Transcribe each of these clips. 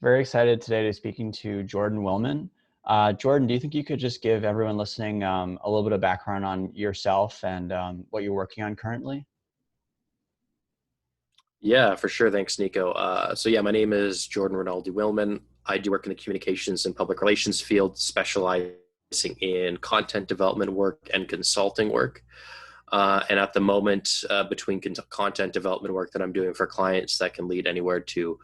Very excited today to be speaking to Jordan Wilman. Jordan, do you think you could just give everyone listening a little bit of background on yourself and what you're working on currently? Yeah, for sure. Thanks, Nico. My name is Jordan Rinaldi Wilman. I do work in the communications and public relations field, specializing in content development work and consulting work. And at the moment, between content development work that I'm doing for clients, that can lead anywhere to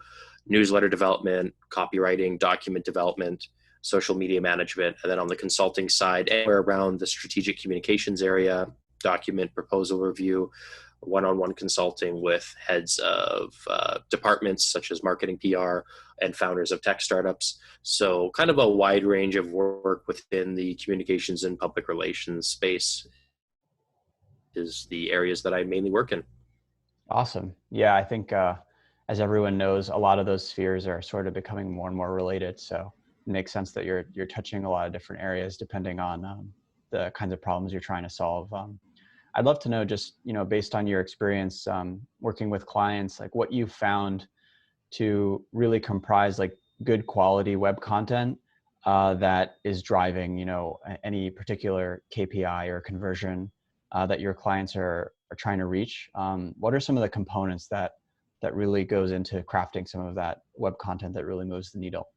newsletter development, copywriting, document development, social media management, and then on the consulting side, anywhere around the strategic communications area, document proposal review, one-on-one consulting with heads of departments such as marketing, PR, and founders of tech startups. So kind of a wide range of work within the communications and public relations space is the areas that I mainly work in. Awesome. Yeah, I think as everyone knows, a lot of those spheres are sort of becoming more and more related. So it makes sense that you're touching a lot of different areas depending on the kinds of problems you're trying to solve. I'd love to know just, based on your experience working with clients, like what you found to really comprise like good quality web content that is driving, any particular KPI or conversion that your clients are trying to reach. What are some of the components that really goes into crafting some of that web content that really moves the needle?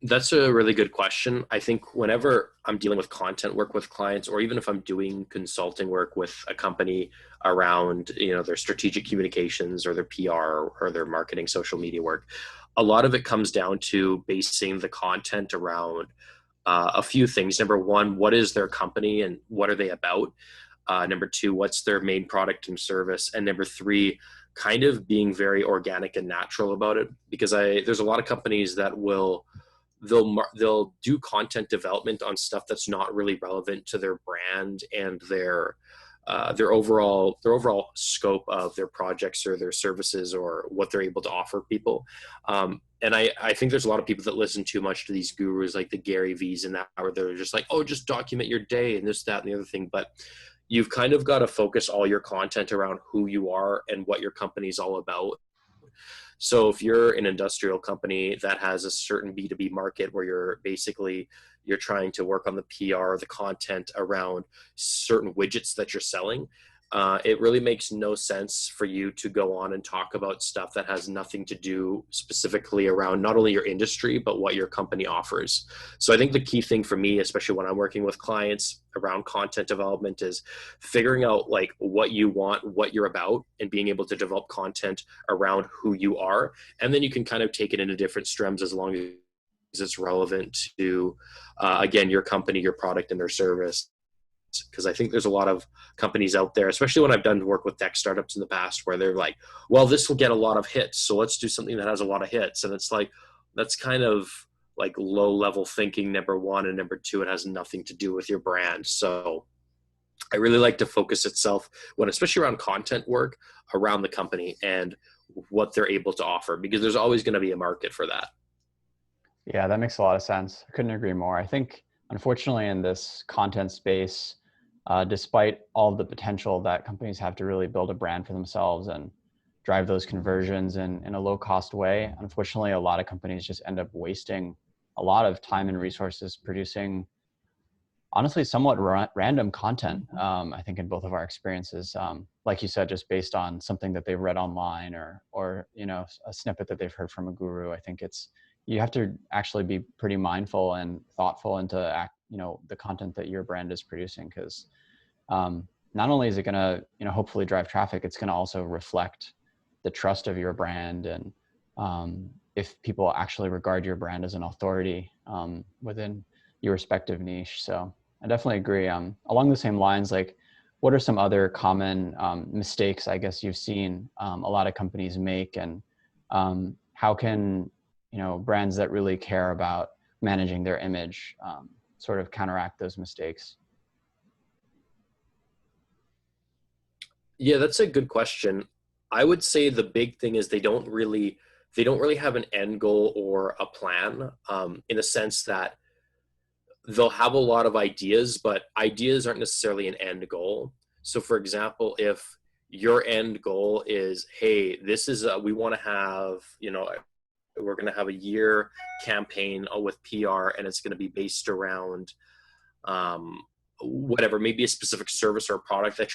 That's a really good question. I think whenever I'm dealing with content work with clients, or even if I'm doing consulting work with a company around, their strategic communications or their PR or their marketing, social media work, a lot of it comes down to basing the content around a few things. Number one, what is their company and what are they about? Number two, what's their main product and service? And number three, kind of being very organic and natural about it. Because there's a lot of companies that they'll do content development on stuff that's not really relevant to their brand and their overall scope of their projects or their services or what they're able to offer people. And I think there's a lot of people that listen too much to these gurus like the Gary V's and that, where they're just like, oh, just document your day and this, that, and the other thing. But you've kind of got to focus all your content around who you are and what your company's all about. So if you're an industrial company that has a certain B2B market where you're trying to work on the PR, the content around certain widgets that you're selling, it really makes no sense for you to go on and talk about stuff that has nothing to do specifically around not only your industry, but what your company offers. So I think the key thing for me, especially when I'm working with clients around content development, is figuring out like what you want, what you're about, and being able to develop content around who you are. And then you can kind of take it into different streams as long as it's relevant to, again, your company, your product, and their service. Because I think there's a lot of companies out there, especially when I've done work with tech startups in the past, where they're like, well, this will get a lot of hits, so let's do something that has a lot of hits. And it's like, that's kind of like low level thinking, number one. And number two, it has nothing to do with your brand. So I really like to focus itself when, especially around content work, around the company and what they're able to offer, because there's always going to be a market for that. Yeah, that makes a lot of sense. I couldn't agree more. I think, unfortunately, in this content space, despite all of the potential that companies have to really build a brand for themselves and drive those conversions in a low cost way, unfortunately, a lot of companies just end up wasting a lot of time and resources producing, honestly, somewhat random content. I think in both of our experiences, like you said, just based on something that they've read online or a snippet that they've heard from a guru. I think you have to actually be pretty mindful and thoughtful into the content that your brand is producing, because not only is it going to hopefully drive traffic, it's going to also reflect the trust of your brand, and if people actually regard your brand as an authority within your respective niche. So I definitely agree. Along the same lines, like, what are some other common mistakes, I guess, you've seen a lot of companies make, and how can brands that really care about managing their image sort of counteract those mistakes? Yeah, that's a good question. I would say the big thing is they don't really have an end goal or a plan, in the sense that they'll have a lot of ideas, but ideas aren't necessarily an end goal. So, for example, if your end goal is, hey, this is we want to have, we're going to have a year campaign with PR, and it's going to be based around whatever, maybe a specific service or a product that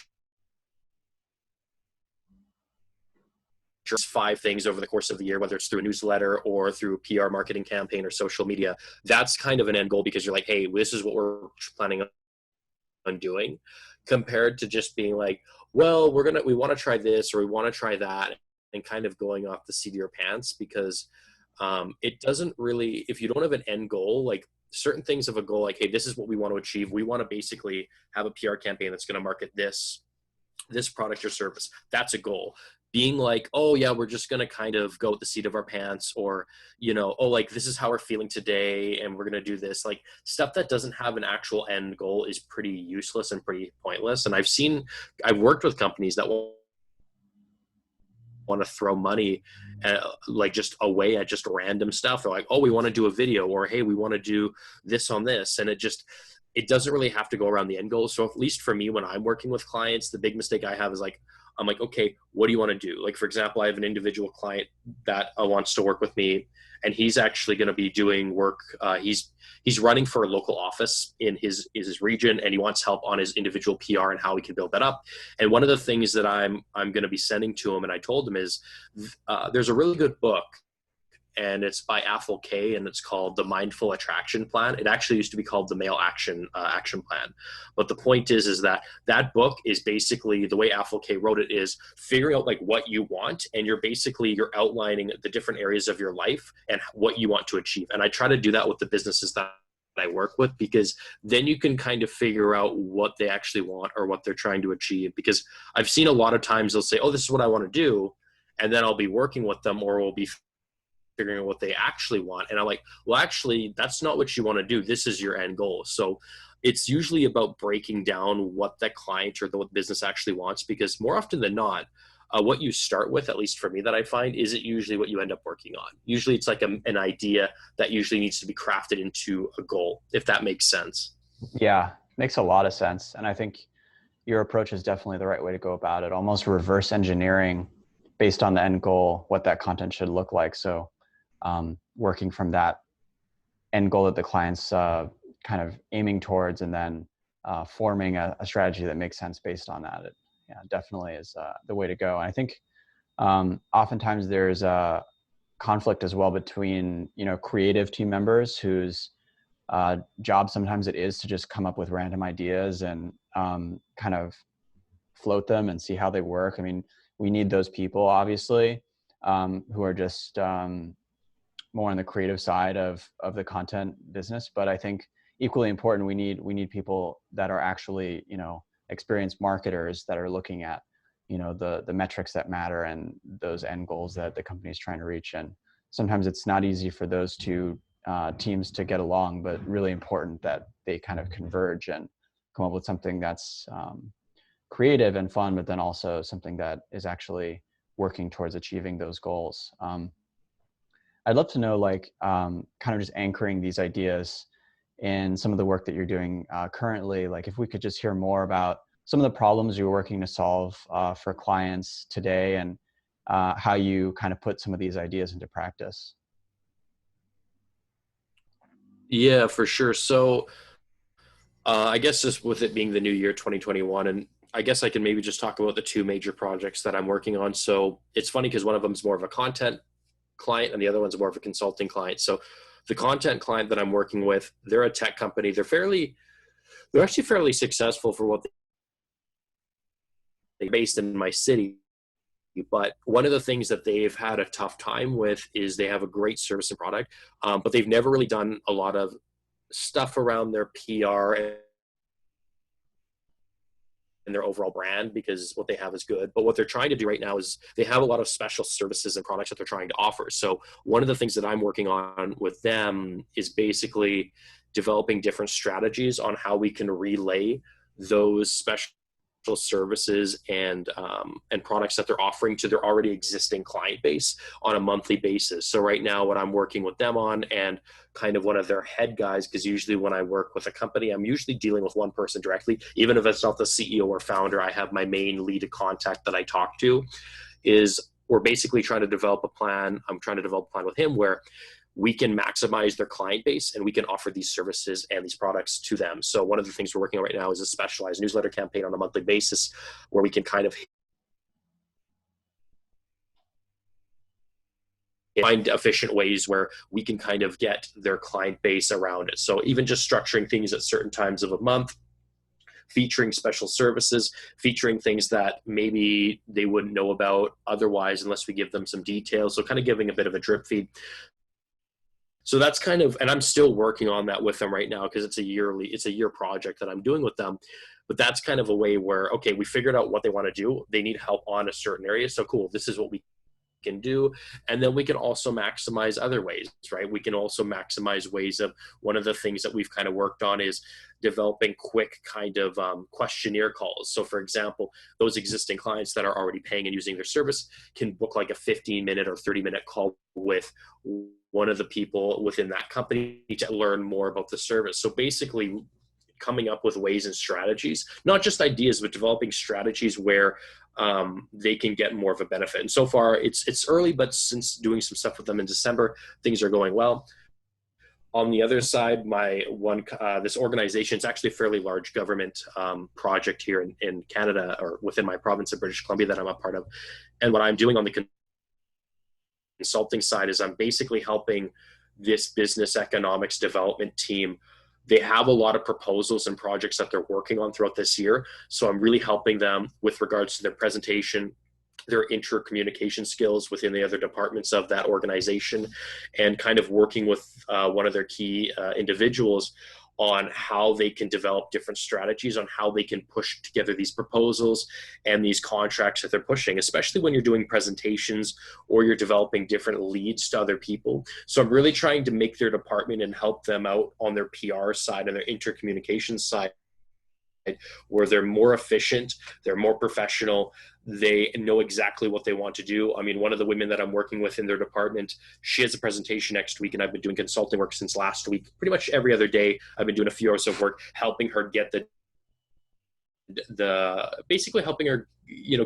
just 5 things over the course of the year, whether it's through a newsletter or through a PR marketing campaign or social media. That's kind of an end goal, because you're like, hey, this is what we're planning on doing, compared to just being like, well, we want to try this or we want to try that, and kind of going off the seat of your pants, because it doesn't really, if you don't have an end goal, like certain things of a goal, like, hey, this is what we want to achieve. We want to basically have a PR campaign that's going to market this product or service. That's a goal. Being like, oh yeah, we're just going to kind of go with the seat of our pants, or, oh, like, this is how we're feeling today and we're going to do this, like stuff that doesn't have an actual end goal is pretty useless and pretty pointless. And I've worked with companies that want to throw money like just away at just random stuff. They're like, oh, we want to do a video, or hey, we want to do this on this. And it doesn't really have to go around the end goal. So at least for me, when I'm working with clients, the big mistake I have is like, I'm like, okay, what do you want to do? Like, for example, I have an individual client that wants to work with me, and he's actually going to be doing work. He's running for a local office in his region, and he wants help on his individual PR and how he can build that up. And one of the things that I'm going to be sending to him, and I told him, is there's a really good book, and it's by Athol K, and it's called The Mindful Attraction Plan. It actually used to be called the Male Action Plan. But the point is that book is basically, the way Athol K wrote it is figuring out like what you want, and you're outlining the different areas of your life and what you want to achieve. And I try to do that with the businesses that I work with, because then you can kind of figure out what they actually want or what they're trying to achieve. Because I've seen a lot of times they'll say, oh, this is what I want to do, and then I'll be working with them, or we'll be figuring out what they actually want. And I'm like, well, actually, that's not what you want to do. This is your end goal. So it's usually about breaking down what that client or the business actually wants, because more often than not, what you start with, at least for me, that I find, isn't usually what you end up working on. Usually it's like an idea that usually needs to be crafted into a goal, if that makes sense. Yeah, makes a lot of sense. And I think your approach is definitely the right way to go about it, almost reverse engineering based on the end goal, what that content should look like. So working from that end goal that the client's kind of aiming towards, and then forming a strategy that makes sense based on that. It definitely is the way to go. And I think oftentimes there's a conflict as well between, creative team members whose job sometimes it is to just come up with random ideas and kind of float them and see how they work. I mean, we need those people, obviously, who are just more on the creative side of the content business. But I think equally important, we need people that are actually, experienced marketers that are looking at, the metrics that matter and those end goals that the company is trying to reach. And sometimes it's not easy for those two teams to get along, but really important that they kind of converge and come up with something that's creative and fun, but then also something that is actually working towards achieving those goals. I'd love to know, kind of just anchoring these ideas in some of the work that you're doing currently, like if we could just hear more about some of the problems you're working to solve for clients today, and how you kind of put some of these ideas into practice. Yeah, for sure. So I guess just with it being the new year, 2021, and I guess I can maybe just talk about the two major projects that I'm working on. So it's funny because one of them is more of a content client and the other one's more of a consulting client. So the content client that I'm working with, they're a tech company. They're actually fairly successful for what they're based in my city. But one of the things that they've had a tough time with is they have a great service and product, but they've never really done a lot of stuff around their PR and their overall brand, because what they have is good. But what they're trying to do right now is they have a lot of special services and products that they're trying to offer. So one of the things that I'm working on with them is basically developing different strategies on how we can relay those special services and products that they're offering to their already existing client base on a monthly basis. So right now, what I'm working with them on, and kind of one of their head guys, because usually when I work with a company, I'm usually dealing with one person directly, even if it's not the CEO or founder. I have my main lead of contact that I talk to. Is we're basically trying to develop a plan. I'm trying to develop a plan with him where we can maximize their client base and we can offer these services and these products to them. So one of the things we're working on right now is a specialized newsletter campaign on a monthly basis where we can kind of find efficient ways where we can kind of get their client base around it. So even just structuring things at certain times of a month, featuring special services, featuring things that maybe they wouldn't know about otherwise unless we give them some details. So kind of giving a bit of a drip feed. So that's kind of, and I'm still working on that with them right now because it's a year project that I'm doing with them. But that's kind of a way where, okay, we figured out what they want to do. They need help on a certain area. So cool, this is what we can do. And then we can also maximize other ways, right? We can also maximize ways of, one of the things that we've kind of worked on is developing quick kind of questionnaire calls. So for example, those existing clients that are already paying and using their service can book like a 15-minute or 30-minute call with one of the people within that company to learn more about the service. So basically coming up with ways and strategies, not just ideas, but developing strategies where they can get more of a benefit. And so far it's early, but since doing some stuff with them in December, things are going well. On the other side, this organization, it's actually a fairly large government project here in Canada, or within my province of British Columbia that I'm a part of. And what I'm doing on the consulting side is I'm basically helping this business economics development team. They have a lot of proposals and projects that they're working on throughout this year. So I'm really helping them with regards to their presentation, their intercommunication skills within the other departments of that organization, and kind of working with one of their key individuals on how they can develop different strategies on how they can push together these proposals and these contracts that they're pushing, especially when you're doing presentations or you're developing different leads to other people. So I'm really trying to make their department and help them out on their PR side and their intercommunication side, where they're more efficient, they're more professional, they know exactly what they want to do. I mean, one of the women that I'm working with in their department, she has a presentation next week, and I've been doing consulting work since last week. Pretty much every other day, I've been doing a few hours of work, helping her get basically helping her,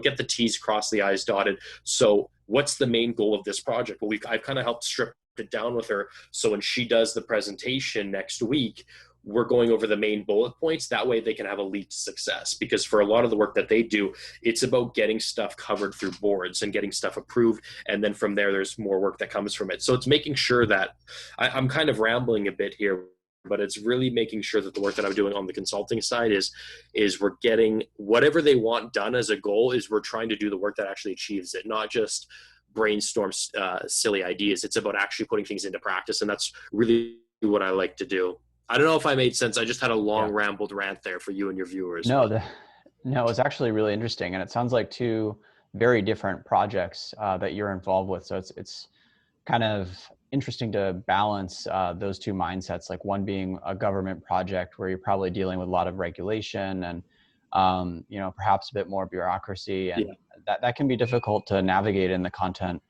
get the T's crossed, the I's dotted. So what's the main goal of this project? Well, I've kind of helped strip it down with her. So when she does the presentation next week, we're going over the main bullet points. That way they can have a lead to success, because for a lot of the work that they do, it's about getting stuff covered through boards and getting stuff approved. And then from there's more work that comes from it. So it's making sure that I'm kind of rambling a bit here, but it's really making sure that the work that I'm doing on the consulting side is we're getting whatever they want done as a goal, is we're trying to do the work that actually achieves it, not just brainstorm silly ideas. It's about actually putting things into practice. And that's really what I like to do. I don't know if I made sense. I just had a long rambled rant there for you and your viewers. No, it's actually really interesting. And it sounds like two very different projects that you're involved with. So it's kind of interesting to balance those two mindsets, like one being a government project where you're probably dealing with a lot of regulation and, perhaps a bit more bureaucracy. And that can be difficult to navigate in the content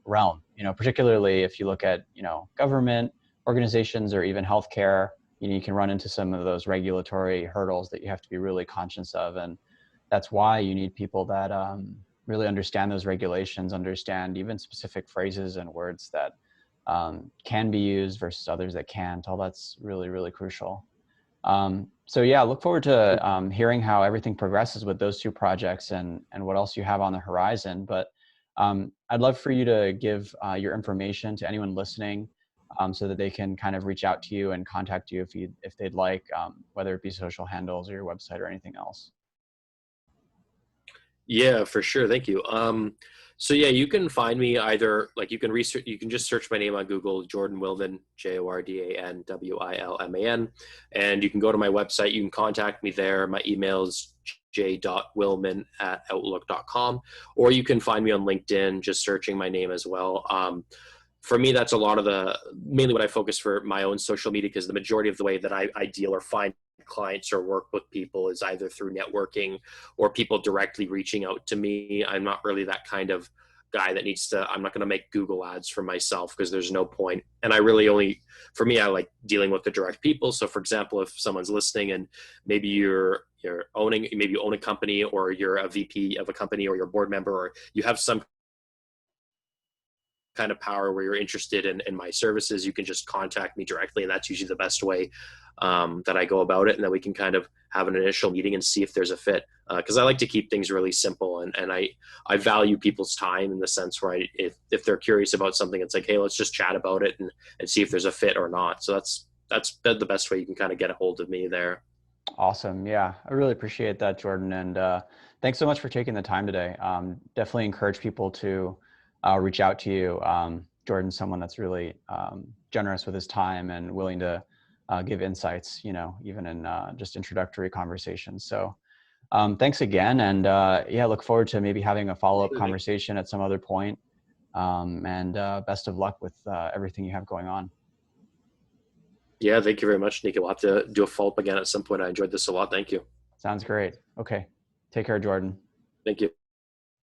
realm, particularly if you look at, government organizations or even healthcare. You can run into some of those regulatory hurdles that you have to be really conscious of. And that's why you need people that really understand those regulations, understand even specific phrases and words that can be used versus others that can't. All that's really, really crucial. So yeah, look forward to hearing how everything progresses with those two projects and what else you have on the horizon. But I'd love for you to give your information to anyone listening, so that they can kind of reach out to you and contact you if they'd like, whether it be social handles or your website or anything else. Yeah, for sure. Thank you. So yeah, you can find me either, like you can just search my name on Google, Jordan Wilman, Jordan Wilman, and you can go to my website. You can contact me there. My email is j.wilman@outlook.com, or you can find me on LinkedIn, just searching my name as well. For me, that's a lot of mainly what I focus for my own social media, because the majority of the way that I deal or find clients or work with people is either through networking or people directly reaching out to me. I'm not really that kind of guy that needs to, I'm not going to make Google ads for myself because there's no point. And I really only, for me, I like dealing with the direct people. So for example, if someone's listening and maybe maybe you own a company, or you're a VP of a company, or you're a board member, or you have some kind of power where you're interested in my services, you can just contact me directly. And that's usually the best way that I go about it. And then we can kind of have an initial meeting and see if there's a fit. Because I like to keep things really simple. And I value people's time in the sense where if they're curious about something, it's like, hey, let's just chat about it and see if there's a fit or not. So that's the best way you can kind of get a hold of me there. Awesome. Yeah, I really appreciate that, Jordan. And thanks so much for taking the time today. Definitely encourage people to reach out to you. Jordan's someone that's really generous with his time and willing to give insights, even in just introductory conversations. So thanks again. And yeah, look forward to maybe having a follow-up conversation at some other point. And best of luck with everything you have going on. Yeah, thank you very much, Nika. We'll have to do a follow-up again at some point. I enjoyed this a lot. Thank you. Sounds great. Okay. Take care, Jordan. Thank you.